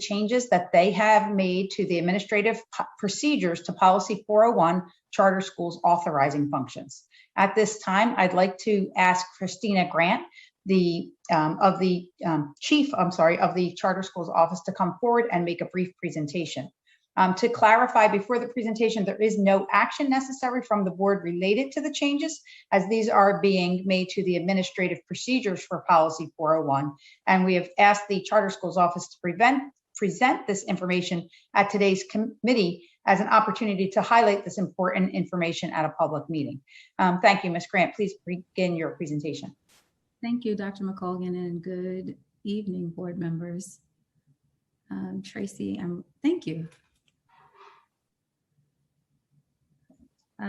changes that they have made to the administrative procedures to Policy 401, Charter Schools Authorizing Functions. At this time, I'd like to ask Christina Grant, the chief of the Charter Schools Office, to come forward and make a brief presentation. To clarify, before the presentation, there is no action necessary from the board related to the changes, as these are being made to the administrative procedures for Policy 401. And we have asked the Charter Schools Office to present this information at today's committee as an opportunity to highlight this important information at a public meeting. Thank you, Ms. Grant. Please begin your presentation. Thank you, Dr. McColgan, and good evening, board members. Tracy, thank you.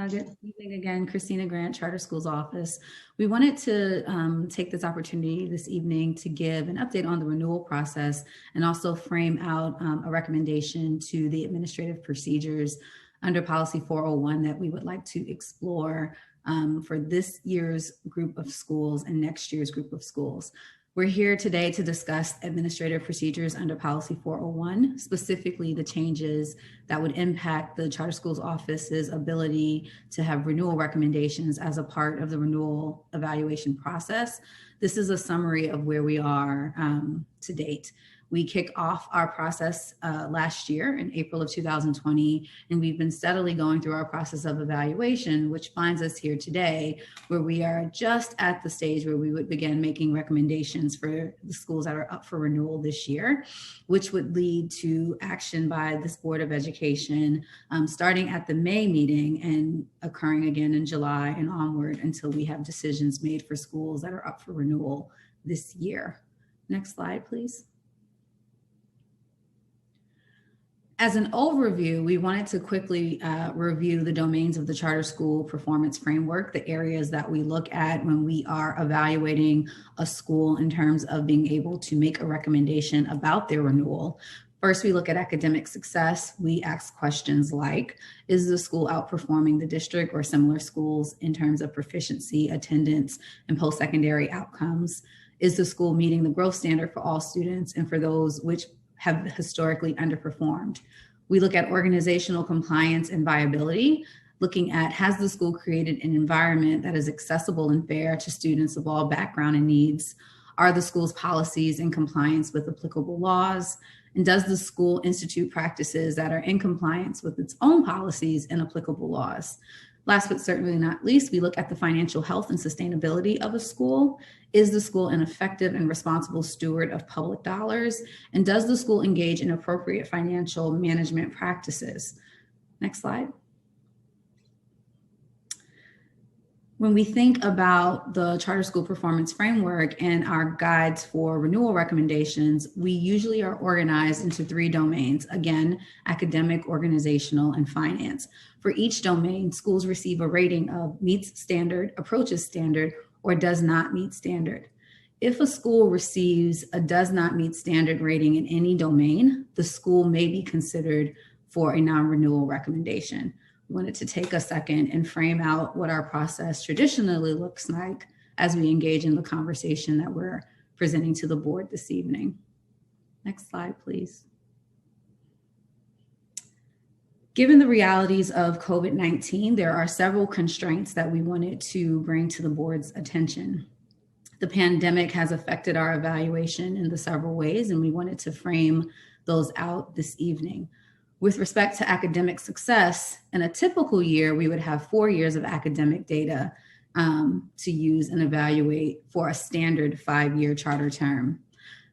Good evening again, Christina Grant, Charter Schools Office. We wanted to take this opportunity this evening to give an update on the renewal process and also frame out a recommendation to the administrative procedures under Policy 401 that we would like to explore for this year's group of schools and next year's group of schools. We're here today to discuss administrative procedures under Policy 401, specifically the changes that would impact the Charter Schools Office's ability to have renewal recommendations as a part of the renewal evaluation process. This is a summary of where we are to date. We kicked off our process last year in April of 2020, and we've been steadily going through our process of evaluation, which finds us here today, where we are just at the stage where we would begin making recommendations for the schools that are up for renewal this year, which would lead to action by this Board of Education starting at the May meeting and occurring again in July and onward until we have decisions made for schools that are up for renewal this year. Next slide, please. As an overview, we wanted to quickly review the domains of the Charter School Performance Framework, the areas that we look at when we are evaluating a school in terms of being able to make a recommendation about their renewal. First, we look at academic success. We ask questions like, is the school outperforming the district or similar schools in terms of proficiency, attendance, and post-secondary outcomes? Is the school meeting the growth standard for all students and for those which have historically underperformed? We look at organizational compliance and viability, looking at, has the school created an environment that is accessible and fair to students of all background and needs? Are the school's policies in compliance with applicable laws? And does the school institute practices that are in compliance with its own policies and applicable laws? Last but certainly not least, we look at the financial health and sustainability of a school. Is the school an effective and responsible steward of public dollars? And does the school engage in appropriate financial management practices? Next slide. When we think about the Charter School Performance Framework and our guides for renewal recommendations, we usually are organized into three domains. Again, academic, organizational, and finance. For each domain, schools receive a rating of meets standard, approaches standard, or does not meet standard. If a school receives a does not meet standard rating in any domain, the school may be considered for a non-renewal recommendation. Wanted to take a second and frame out what our process traditionally looks like as we engage in the conversation that we're presenting to the board this evening. Next slide, please. Given the realities of COVID-19, there are several constraints that we wanted to bring to the board's attention. The pandemic has affected our evaluation in the several ways, and we wanted to frame those out this evening. With respect to academic success, in a typical year, we would have 4 years of academic data to use and evaluate for a standard 5-year charter term.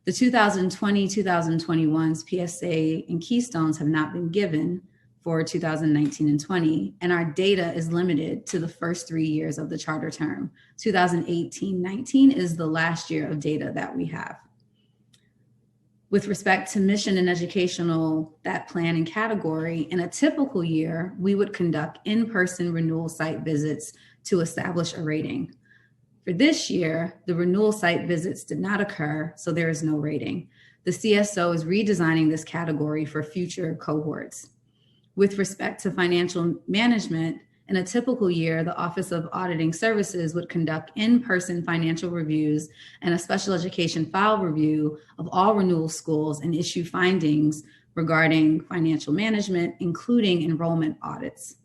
The 2020-2021's PSA and Keystones have not been given for 2019 and 20, and our data is limited to the first 3 years of the charter term. 2018-19 is the last year of data that we have. With respect to mission and educational, that plan and category, in a typical year, we would conduct in-person renewal site visits to establish a rating. For this year, the renewal site visits did not occur, so there is no rating. The CSO is redesigning this category for future cohorts. With respect to financial management, In a typical year, the Office of Auditing Services would conduct in-person financial reviews and a special education file review of all renewal schools and issue findings regarding financial management, including enrollment audits.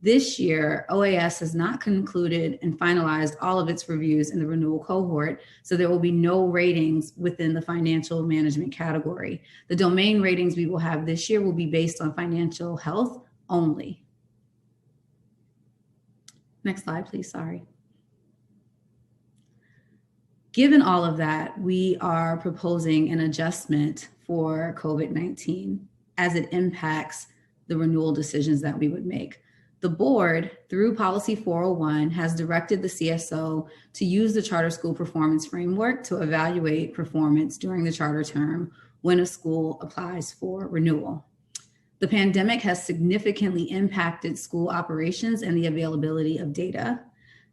This year, OAS has not concluded and finalized all of its reviews in the renewal cohort, so there will be no ratings within the financial management category. The domain ratings we will have this year will be based on financial health only. Next slide, please, sorry. Given all of that, we are proposing an adjustment for COVID-19 as it impacts the renewal decisions that we would make. The board, through Policy 401, has directed the CSO to use the charter school performance framework to evaluate performance during the charter term when a school applies for renewal. The pandemic has significantly impacted school operations and the availability of data.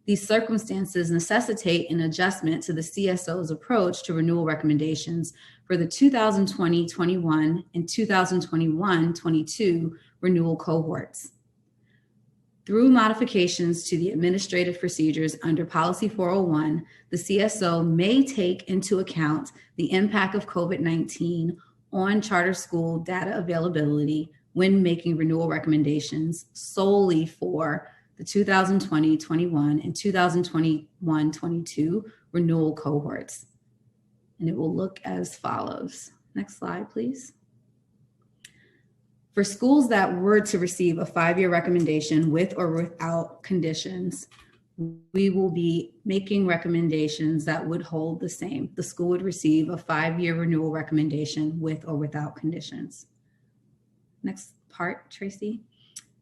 These circumstances necessitate an adjustment to the CSO's approach to renewal recommendations for the 2020-21 and 2021-22 renewal cohorts. Through modifications to the administrative procedures under Policy 401, the CSO may take into account the impact of COVID-19 on charter school data availability when making renewal recommendations solely for the 2020-21 and 2021-22 renewal cohorts. And it will look as follows. Next slide, please. For schools that were to receive a 5-year recommendation with or without conditions, we will be making recommendations that would hold the same. The school would receive a 5-year renewal recommendation with or without conditions. Next part, Tracy.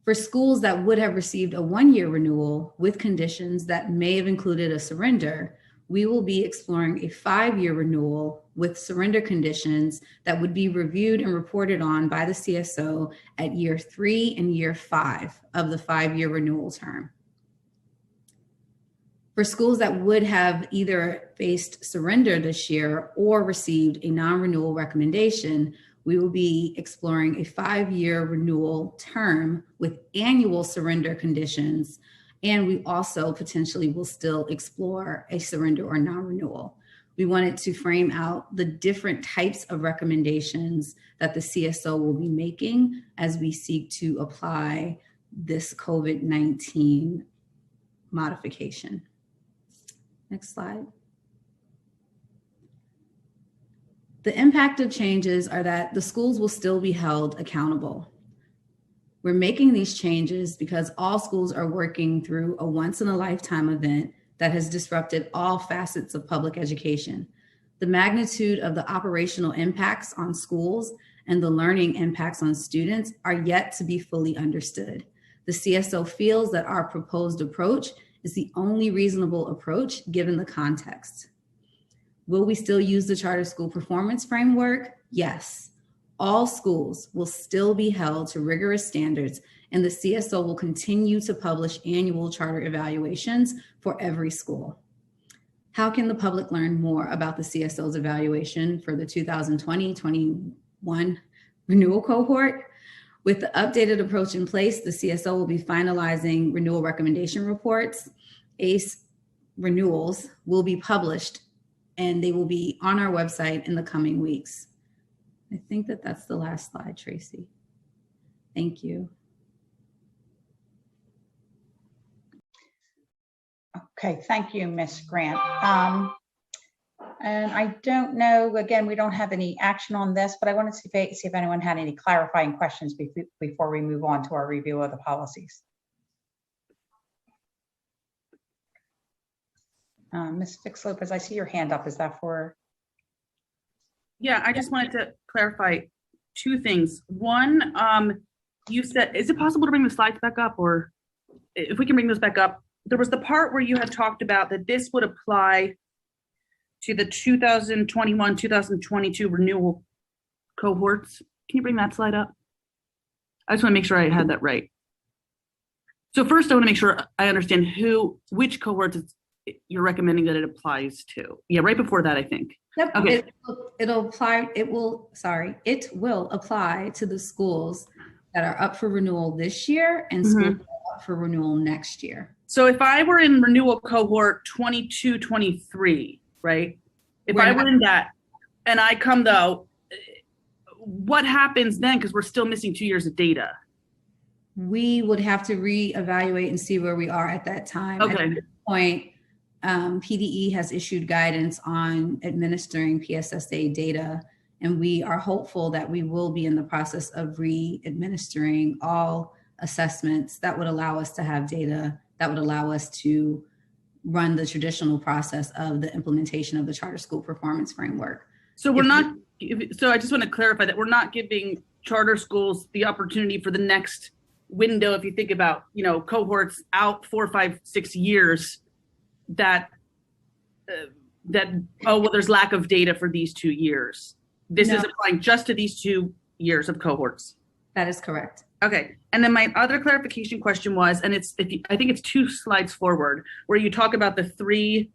For schools that would have received a 1-year renewal with conditions that may have included a surrender, we will be exploring a 5-year renewal with surrender conditions that would be reviewed and reported on by the CSO at year 3 and year 5 of the 5-year renewal term. For schools that would have either faced surrender this year or received a non-renewal recommendation, we will be exploring a 5-year renewal term with annual surrender conditions. And we also potentially will still explore a surrender or non-renewal. We wanted to frame out the different types of recommendations that the CSO will be making as we seek to apply this COVID-19 modification. Next slide. The impact of changes are that the schools will still be held accountable. We're making these changes because all schools are working through a once-in-a-lifetime event that has disrupted all facets of public education. The magnitude of the operational impacts on schools and the learning impacts on students are yet to be fully understood. The CSO feels that our proposed approach is the only reasonable approach given the context. Will we still use the charter school performance framework? Yes. All schools will still be held to rigorous standards, and the CSO will continue to publish annual charter evaluations for every school. How can the public learn more about the CSO's evaluation for the 2020-21 renewal cohort? With the updated approach in place, the CSO will be finalizing renewal recommendation reports. ACE renewals will be published, and they will be on our website in the coming weeks. I think that that's the last slide, Tracy. Thank you. Okay, thank you, Ms. Grant. And I don't know, again, we don't have any action on this, but I wanted to see if anyone had any clarifying questions before we move on to our review of the policies. Ms. Fix-Lopez, I see your hand up. Is that for? Yeah, I just wanted to clarify 2 things. One, you said, is it possible to bring the slides back up, or if we can bring this back up? There was the part where you had talked about that this would apply to the 2021, 2022 renewal cohorts. Can you bring that slide up? I just want to make sure I had that right. So first, I want to make sure I understand which cohorts you're recommending that it applies to. Yeah, right before that, I think. Yep. Okay. It will apply to the schools that are up for renewal this year and schools that are up for renewal next year. So if I were in renewal cohort 22, 23, right? If I were in that and I come though, what happens then? Because we're still missing 2 years of data. We would have to reevaluate and see where we are at that time. Okay. At this point, PDE has issued guidance on administering PSSA data, and we are hopeful that we will be in the process of re-administering all assessments that would allow us to have data that would allow us to run the traditional process of the implementation of the charter school performance framework. So so I just want to clarify that we're not giving charter schools the opportunity for the next window. If you think about, cohorts out 4, 5, 6 years that there's lack of data for these 2 years. This is applying just to these 2 years of cohorts. That is correct. Okay. And then my other clarification question was, and I think it's 2 slides forward, where you talk about the 3,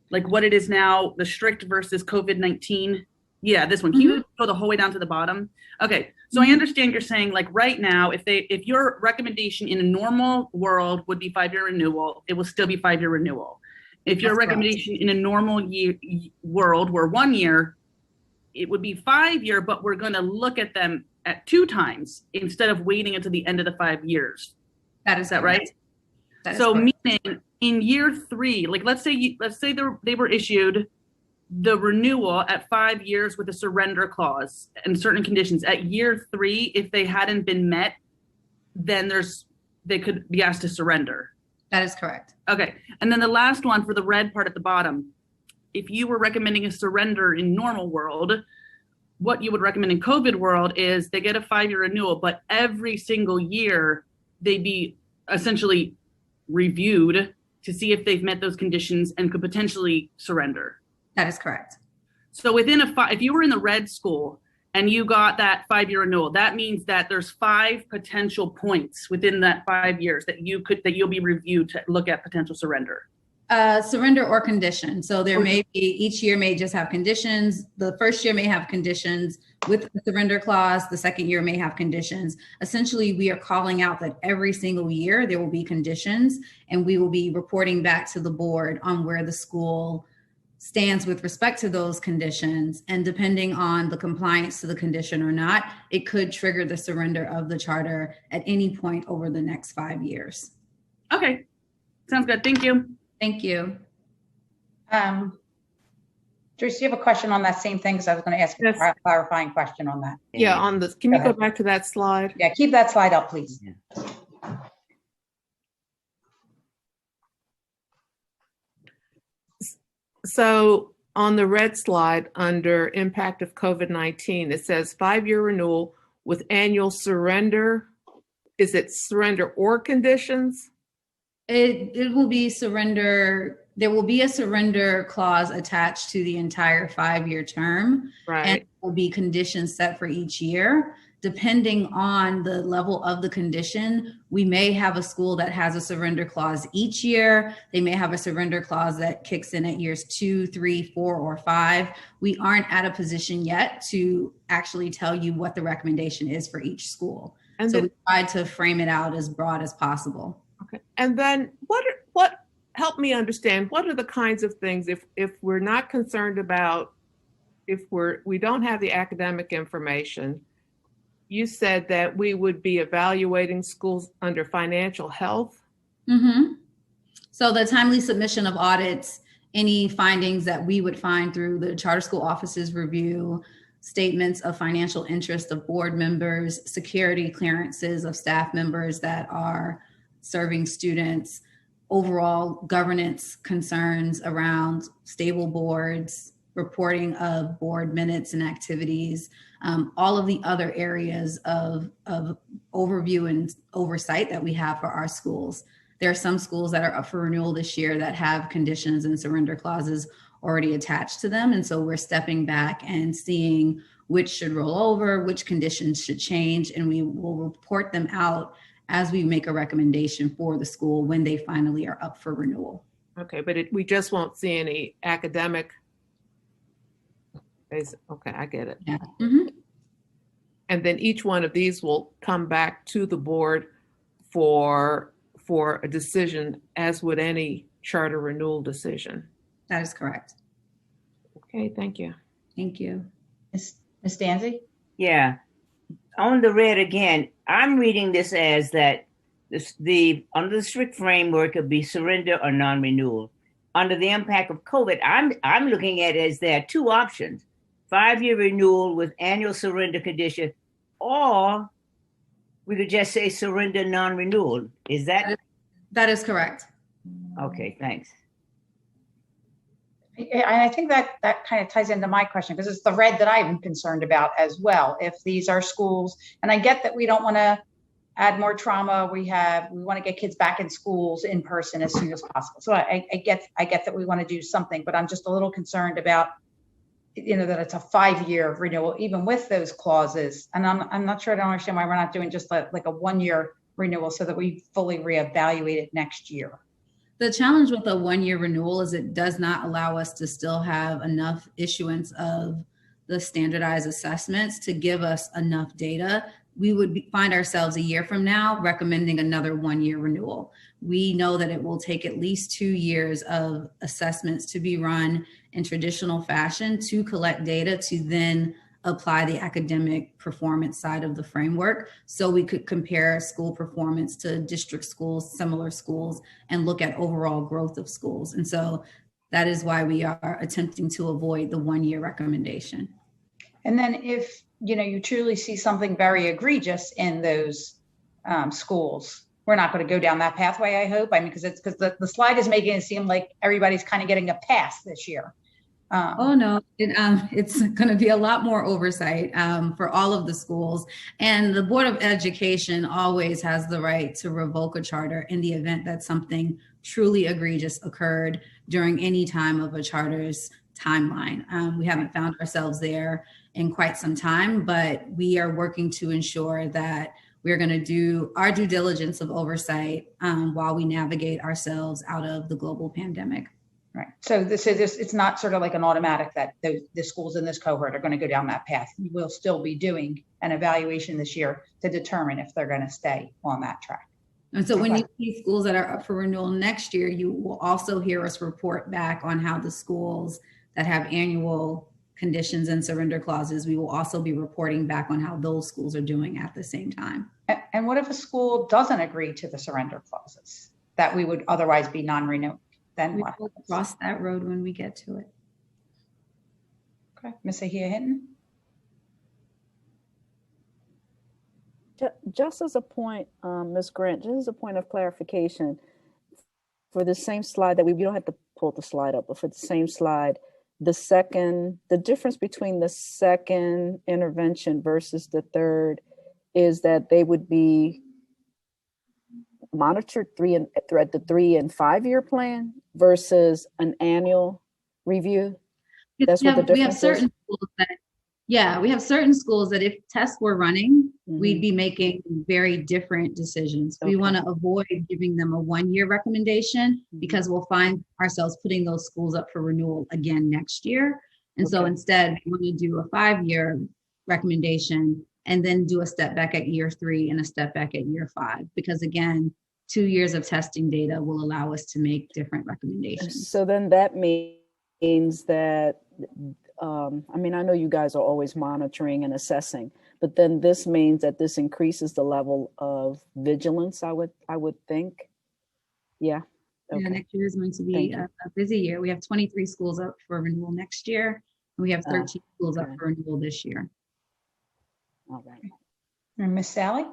like what it is now, the strict versus COVID-19. Yeah, this one. Can you go the whole way down to the bottom? Okay. So I understand you're saying, like, right now, if your recommendation in a normal world would be 5-year renewal, it will still be 5-year renewal. If your recommendation in a normal world were 1 year, it would be 5-year, but we're going to look at them at 2 times instead of waiting until the end of the 5 years. Is that right? That is so correct. Meaning in year 3, like let's say they were issued the renewal at 5 years with a surrender clause and certain conditions. At year 3, if they hadn't been met, then they could be asked to surrender. That is correct. Okay. And then the last one for the red part at the bottom, if you were recommending a surrender in normal world, what you would recommend in COVID world is they get a 5-year renewal, but every single year they'd be essentially reviewed to see if they've met those conditions and could potentially surrender. That is correct. So if you were in the red school and you got that 5-year renewal, that means that there's 5 potential points within that 5 years that you'll be reviewed to look at potential surrender. Surrender or condition. So there may be, each year may just have conditions. The first year may have conditions with the surrender clause. The second year may have conditions. Essentially, we are calling out that every single year there will be conditions, and we will be reporting back to the board on where the school stands with respect to those conditions. And depending on the compliance to the condition or not, it could trigger the surrender of the charter at any point over the next 5 years. Okay, sounds good. Thank you. Thank you. Joyce, do you have a question on that same thing? Because I was going to ask a clarifying question on that. Yeah, on the, can you go back to that slide? Yeah, keep that slide up, please. So on the red slide under impact of COVID-19, it says 5-year renewal with annual surrender. Is it surrender or conditions? It will be surrender. There will be a surrender clause attached to the entire 5-year term. Right. And there will be conditions set for each year. Depending on the level of the condition, we may have a school that has a surrender clause each year. They may have a surrender clause that kicks in at years 2, 3, 4, or 5. We aren't at a position yet to actually tell you what the recommendation is for each school. And so we tried to frame it out as broad as possible. Okay. And then what help me understand, what are the kinds of things if we're not concerned about, if we don't have the academic information? You said that we would be evaluating schools under financial health. Mm-hmm. So the timely submission of audits, any findings that we would find through the charter school office's review, statements of financial interest of board members, security clearances of staff members that are serving students, overall governance concerns around stable boards, reporting of board minutes and activities, all of the other areas of overview and oversight that we have for our schools. There are some schools that are up for renewal this year that have conditions and surrender clauses already attached to them. And so we're stepping back and seeing which should roll over, which conditions should change, and we will report them out as we make a recommendation for the school when they finally are up for renewal. Okay, but we just won't see any academic. Okay, I get it. Yeah. Mm-hmm. And then each one of these will come back to the board for for a decision, as would any charter renewal decision. That is correct. Okay, thank you. Thank you. Ms. Danzy? Yeah, on the red again, I'm reading this as that under the strict framework it be surrender or non-renewal. Under the impact of COVID, I'm looking at it as there are two options: 5-year renewal with annual surrender condition, or we could just say surrender non-renewal. Is that? That is correct. Okay, thanks. I think that kind of ties into my question, because it's the red that I'm concerned about as well. If these are schools, and I get that we don't want to add more trauma, we want to get kids back in schools in person as soon as possible. So I get that we want to do something, but I'm just a little concerned about, that it's a 5-year renewal, even with those clauses. And I'm not sure, I don't understand why we're not doing just like a 1-year renewal so that we fully reevaluate it next year. The challenge with a 1-year renewal is it does not allow us to still have enough issuance of the standardized assessments to give us enough data. We would find ourselves a year from now recommending another 1-year renewal. We know that it will take at least 2 years of assessments to be run in traditional fashion to collect data to then apply the academic performance side of the framework. So we could compare school performance to district schools, similar schools, and look at overall growth of schools. And so that is why we are attempting to avoid the 1-year recommendation. And then if, you truly see something very egregious in those schools, we're not going to go down that pathway, I hope. I mean, because the slide is making it seem like everybody's kind of getting a pass this year. Oh, no, it's going to be a lot more oversight for all of the schools. And the Board of Education always has the right to revoke a charter in the event that something truly egregious occurred during any time of a charter's timeline. We haven't found ourselves there in quite some time, but we are working to ensure that we're going to do our due diligence of oversight while we navigate ourselves out of the global pandemic. Right. So it's not sort of like an automatic that the schools in this cohort are going to go down that path. We'll still be doing an evaluation this year to determine if they're going to stay on that track. And so when you see schools that are up for renewal next year, you will also hear us report back on how the schools that have annual conditions and surrender clauses, we will also be reporting back on how those schools are doing at the same time. And what if a school doesn't agree to the surrender clauses that we would otherwise be non-renewing? Then what? We'll cross that road when we get to it. Okay, Ms. Ahia Hinton. Just as a point, Ms. Grant, just as a point of clarification, for the same slide that we don't have to pull the slide up, but for the same slide, the difference between the second intervention versus the third is that they would be monitored at the 3 and 5 year plan versus an annual review. That's what the difference we have certain is. schools that, we have certain schools that if tests were running, we'd be making very different decisions. We want to avoid giving them a 1-year recommendation because we'll find ourselves putting those schools up for renewal again next year. And so instead, we want to do a 5-year recommendation and then do a step back at year 3 and a step back at year 5, because again, 2 years of testing data will allow us to make different recommendations. So then that means that, I know you guys are always monitoring and assessing, but then this means that this increases the level of vigilance, I would think. Yeah. Okay. Yeah, next year is going to be a busy year. We have 23 schools up for renewal next year, and we have 13 schools up for renewal this year. All right. And Ms. Sally?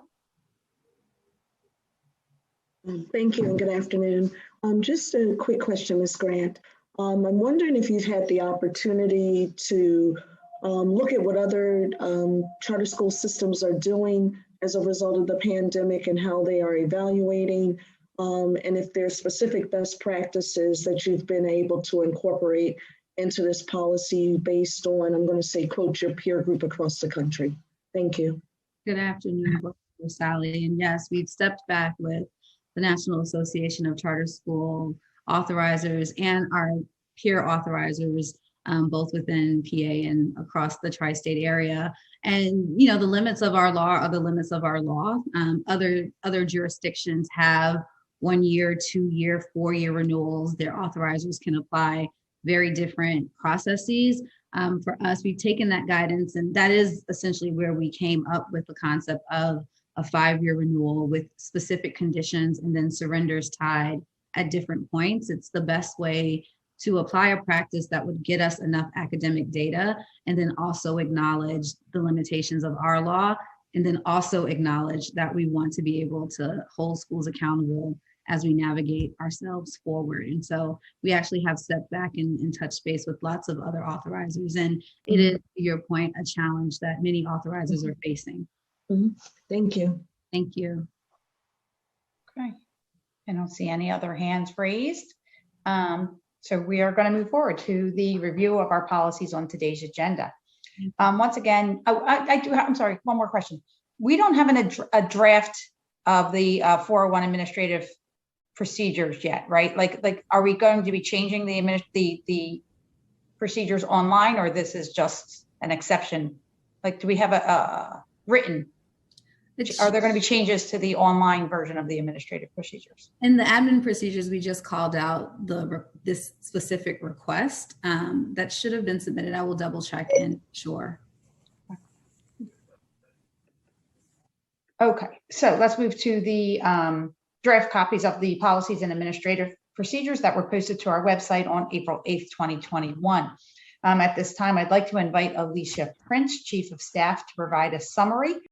Thank you and good afternoon. Just a quick question, Ms. Grant. I'm wondering if you've had the opportunity to look at what other charter school systems are doing as a result of the pandemic and how they are evaluating, and if there's specific best practices that you've been able to incorporate into this policy based on, I'm going to say, quote, your peer group across the country. Thank you. Good afternoon, Sally. And yes, we've stepped back with the National Association of Charter School Authorizers and our peer authorizers, both within PA and across the tri-state area. And, the limits of our law are the limits of our law. Other jurisdictions have 1-year, 2-year, 4-year renewals. Their authorizers can apply very different processes. For us, we've taken that guidance, and that is essentially where we came up with the concept of a 5-year renewal with specific conditions and then surrenders tied at different points. It's the best way to apply a practice that would get us enough academic data and then also acknowledge the limitations of our law, and then also acknowledge that we want to be able to hold schools accountable as we navigate ourselves forward. And so we actually have stepped back and touched base with lots of other authorizers. And it is, to your point, a challenge that many authorizers are facing. Thank you. Thank you. Okay. I don't see any other hands raised. So we are going to move forward to the review of our policies on today's agenda. Once again, I'm sorry, one more question. We don't have a draft of the 401 administrative procedures yet, right? Like, are we going to be changing the procedures online, or this is just an exception? Like, do we have a written? Are there going to be changes to the online version of the administrative procedures? In the admin procedures, we just called out this specific request that should have been submitted. I will double check and sure. Okay, so let's move to the draft copies of the policies and administrative procedures that were posted to our website on April 8th, 2021. At this time, I'd like to invite Alicia Prince, Chief of Staff, to provide a summary